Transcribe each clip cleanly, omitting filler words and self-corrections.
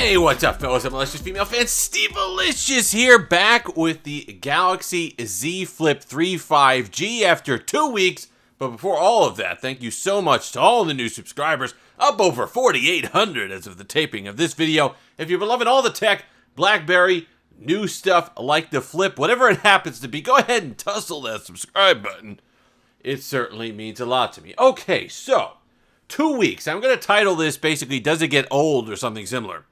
Hey, what's up, fellas? I'm Malicious Female Fan Steve Malicious here, back with the Galaxy Z Flip 3 5G after 2 weeks. But before all of that, thank you so much to all the new subscribers, up over 4,800 as of the taping of this video. If you've been loving all the tech, BlackBerry, new stuff like the Flip, whatever it happens to be, go ahead and tussle that subscribe button. It certainly means a lot to me. Okay, so 2 weeks. I'm going to title this basically, Does It Get Old or something similar.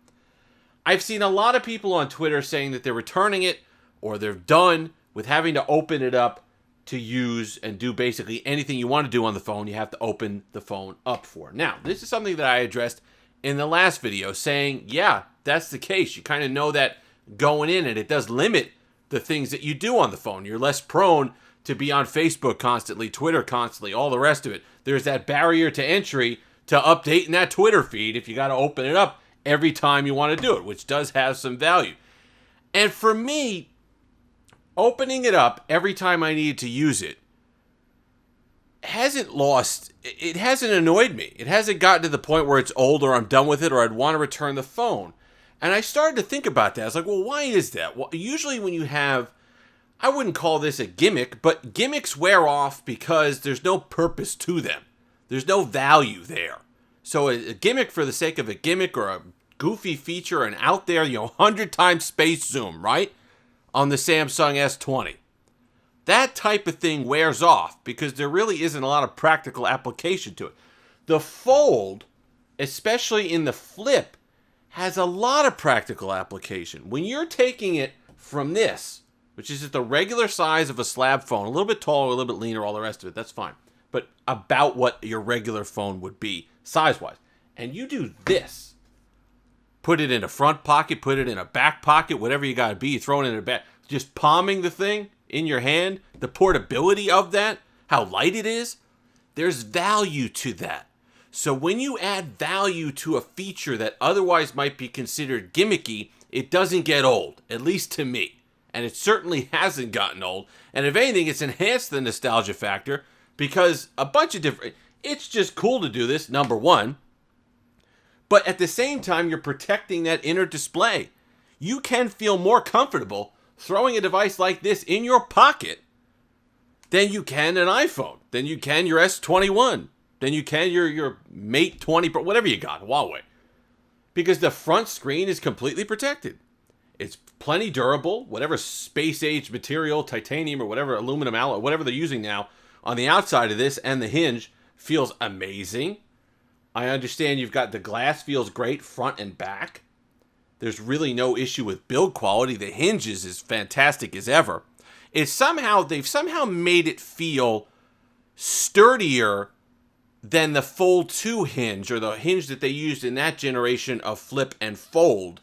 I've seen a lot of people on Twitter saying that they're returning it or they're done with having to open it up to use and do basically anything you want to do on the phone. You have to open the phone up for. Now, this is something that I addressed in the last video saying, yeah, that's the case. You kind of know that going in, and it does limit the things that you do on the phone. You're less prone to be on Facebook constantly, Twitter constantly, all the rest of it. There's that barrier to entry to updating that Twitter feed if you got to open it up every time you want to do it, which does have some value. And for me, opening it up every time I need to use it hasn't annoyed me. It hasn't gotten to the point where it's old or I'm done with it or I'd want to return the phone. And I started to think about that. I was like, well, why is that? Well, usually when you have, I wouldn't call this a gimmick, but gimmicks wear off because there's no purpose to them. There's no value there. So a gimmick for the sake of a gimmick or a goofy feature and out there, 100 times space zoom, right? On the Samsung S20. That type of thing wears off because there really isn't a lot of practical application to it. The Fold, especially in the Flip, has a lot of practical application. When you're taking it from this, which is just the regular size of a slab phone, a little bit taller, a little bit leaner, all the rest of it, that's fine. But about what your regular phone would be size-wise. And you do this. Put it in a front pocket, put it in a back pocket, whatever you got to be. You throw it in a back. Just palming the thing in your hand, the portability of that, how light it is, there's value to that. So when you add value to a feature that otherwise might be considered gimmicky, it doesn't get old, at least to me. And it certainly hasn't gotten old. And if anything, it's enhanced the nostalgia factor because a bunch of different... It's just cool to do this, number one. But at the same time, you're protecting that inner display. You can feel more comfortable throwing a device like this in your pocket than you can an iPhone, than you can your S21, than you can your Mate 20 Pro, whatever you got, Huawei. Because the front screen is completely protected. It's plenty durable, whatever space-age material, titanium or whatever, aluminum alloy, whatever they're using now on the outside of this, and the hinge feels amazing. I understand you've got the glass feels great front and back. There's really no issue with build quality. The hinges is fantastic as ever. They've somehow made it feel sturdier than the Fold 2 hinge or the hinge that they used in that generation of Flip and Fold,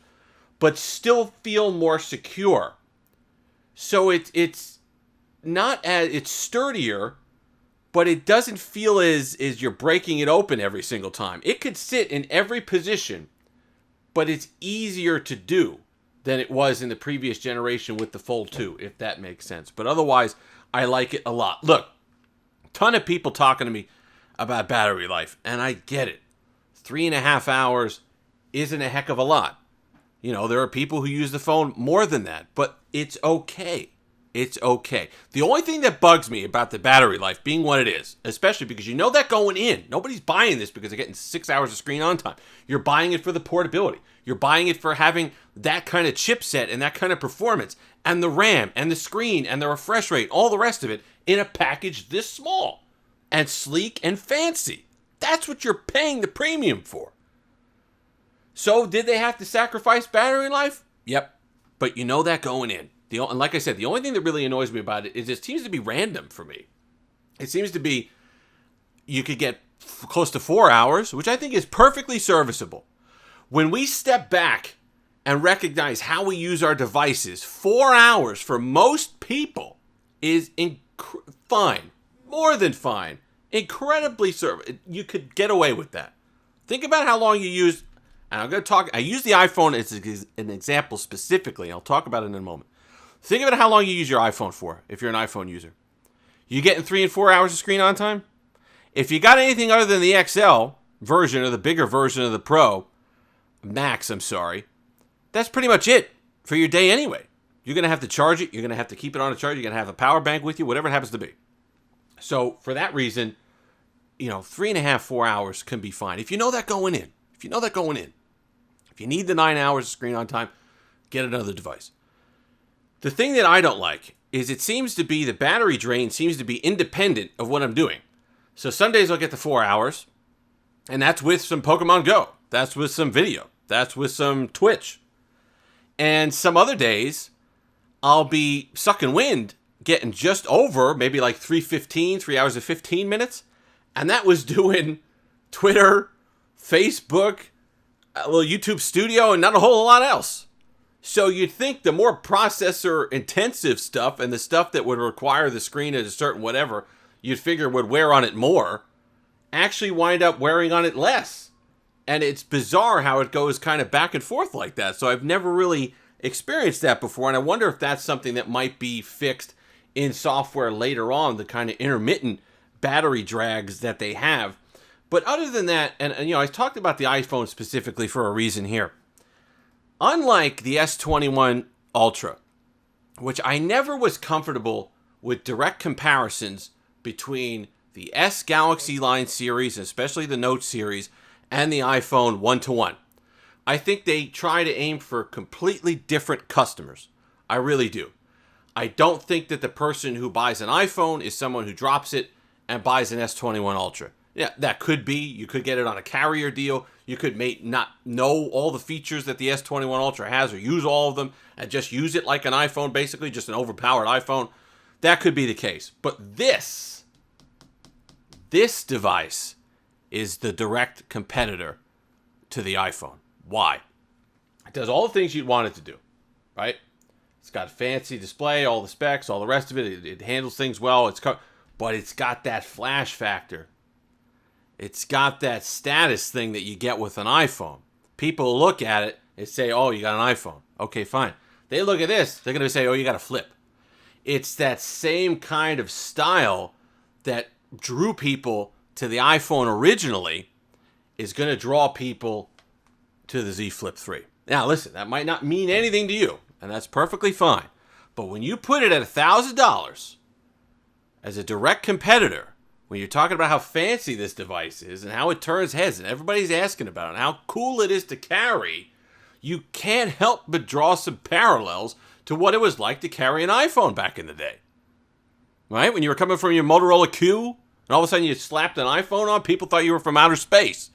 but still feel more secure. So it's sturdier, but it doesn't feel as you're breaking it open every single time. It could sit in every position, but it's easier to do than it was in the previous generation with the Fold 2, if that makes sense. But otherwise, I like it a lot. Look, a ton of people talking to me about battery life, and I get it. 3.5 hours isn't a heck of a lot. There are people who use the phone more than that, but it's okay. It's okay. The only thing that bugs me about the battery life being what it is, especially because you know that going in, nobody's buying this because they're getting 6 hours of screen on time. You're buying it for the portability. You're buying it for having that kind of chipset and that kind of performance and the RAM and the screen and the refresh rate, all the rest of it in a package this small and sleek and fancy. That's what you're paying the premium for. So did they have to sacrifice battery life? Yep. But you know that going in. And like I said, the only thing that really annoys me about it is it seems to be random for me. It seems to be you could get close to 4 hours, which I think is perfectly serviceable. When we step back and recognize how we use our devices, 4 hours for most people is fine. More than fine. Incredibly serviceable. You could get away with that. Think about how long you use, and I use the iPhone as an example specifically. I'll talk about it in a moment. Think about how long you use your iPhone for, if you're an iPhone user. You getting 3 and 4 hours of screen on time? If you got anything other than the XL version or the bigger version of the Pro, Max, I'm sorry, that's pretty much it for your day anyway. You're going to have to charge it. You're going to have to keep it on a charge. You're going to have a power bank with you, whatever it happens to be. So for that reason, 3.5, 4 hours can be fine. If you know that going in. If you need the 9 hours of screen on time, get another device. The thing that I don't like is it seems to be the battery drain seems to be independent of what I'm doing. So some days I'll get the 4 hours, and that's with some Pokemon Go. That's with some video. That's with some Twitch. And some other days, I'll be sucking wind, getting just over maybe like 3 hours and 15 minutes. And that was doing Twitter, Facebook, a little YouTube studio, and not a whole lot else. So you'd think the more processor intensive stuff and the stuff that would require the screen at a certain whatever, you'd figure would wear on it more, actually wind up wearing on it less. And it's bizarre how it goes kind of back and forth like that. So I've never really experienced that before. And I wonder if that's something that might be fixed in software later on, the kind of intermittent battery drags that they have. But other than that, and I talked about the iPhone specifically for a reason here. Unlike the S21 Ultra, which I never was comfortable with direct comparisons between the S Galaxy line series, especially the Note series, and the iPhone one-to-one. I think they try to aim for completely different customers. I really do. I don't think that the person who buys an iPhone is someone who drops it and buys an S21 Ultra. Yeah, that could be. You could get it on a carrier deal. You could not know all the features that the S21 Ultra has or use all of them and just use it like an iPhone, basically, just an overpowered iPhone. That could be the case. But this device is the direct competitor to the iPhone. Why? It does all the things you'd want it to do, right? It's got a fancy display, all the specs, all the rest of it. It handles things well. But it's got that flash factor. It's got that status thing that you get with an iPhone. People look at it and say, oh, you got an iPhone. Okay, fine. They look at this, they're going to say, oh, you got a flip. It's that same kind of style that drew people to the iPhone originally is going to draw people to the Z Flip 3. Now, listen, that might not mean anything to you, and that's perfectly fine. But when you put it at $1,000 as a direct competitor, when you're talking about how fancy this device is and how it turns heads and everybody's asking about it and how cool it is to carry, you can't help but draw some parallels to what it was like to carry an iPhone back in the day. Right? When you were coming from your Motorola Q and all of a sudden you slapped an iPhone on, people thought you were from outer space.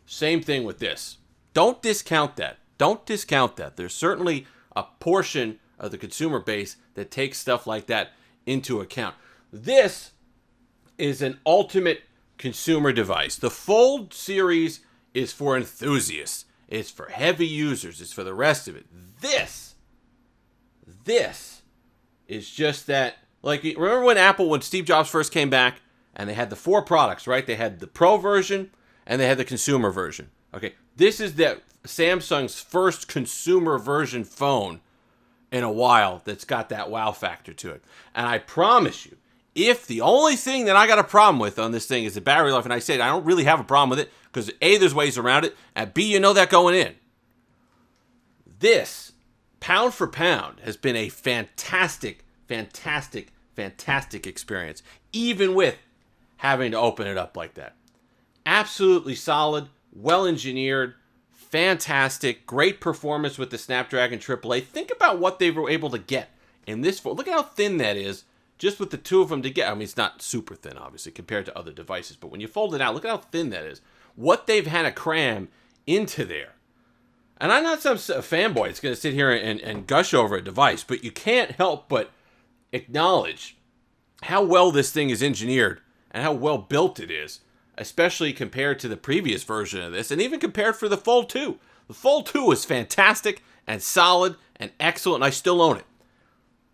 Same thing with this. Don't discount that. Don't discount that. There's certainly a portion of the consumer base that takes stuff like that into account. This is an ultimate consumer device. The Fold series is for enthusiasts. It's for heavy users. It's for the rest of it. This is just that, like, remember when Steve Jobs first came back and they had the 4 products, right? They had the Pro version and they had the consumer version. Okay, this is Samsung's first consumer version phone in a while that's got that wow factor to it. And I promise you, if the only thing that I got a problem with on this thing is the battery life, and I said I don't really have a problem with it because A, there's ways around it, and B, you know that going in. This, pound for pound, has been a fantastic experience, even with having to open it up like that. Absolutely solid, well-engineered, fantastic, great performance with the Snapdragon AAA. Think about what they were able to get in this phone. Look at how thin that is. Just with the two of them together. I mean, it's not super thin, obviously, compared to other devices. But when you fold it out, look at how thin that is. What they've had to cram into there. And I'm not some fanboy that's going to sit here and gush over a device. But you can't help but acknowledge how well this thing is engineered and how well built it is. Especially compared to the previous version of this. And even compared for the Fold 2. The Fold 2 is fantastic and solid and excellent. And I still own it.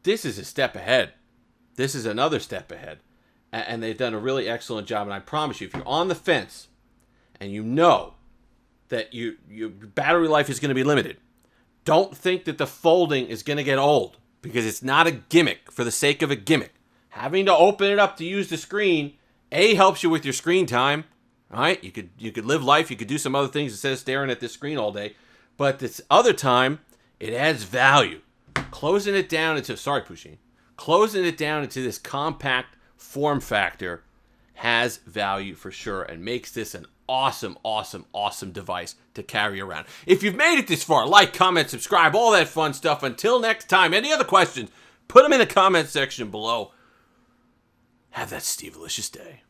This is a step ahead. This is another step ahead. And they've done a really excellent job. And I promise you, if you're on the fence and you know that your battery life is going to be limited, don't think that the folding is going to get old. Because it's not a gimmick for the sake of a gimmick. Having to open it up to use the screen, A, helps you with your screen time. All right? You could live life. You could do some other things instead of staring at this screen all day. But this other time, It adds value. Closing it down into, closing it down into this compact form factor has value for sure and makes this an awesome, awesome, awesome device to carry around. If you've made it this far, like, comment, subscribe, all that fun stuff. Until next time, any other questions, put them in the comment section below. Have that Steve-alicious day.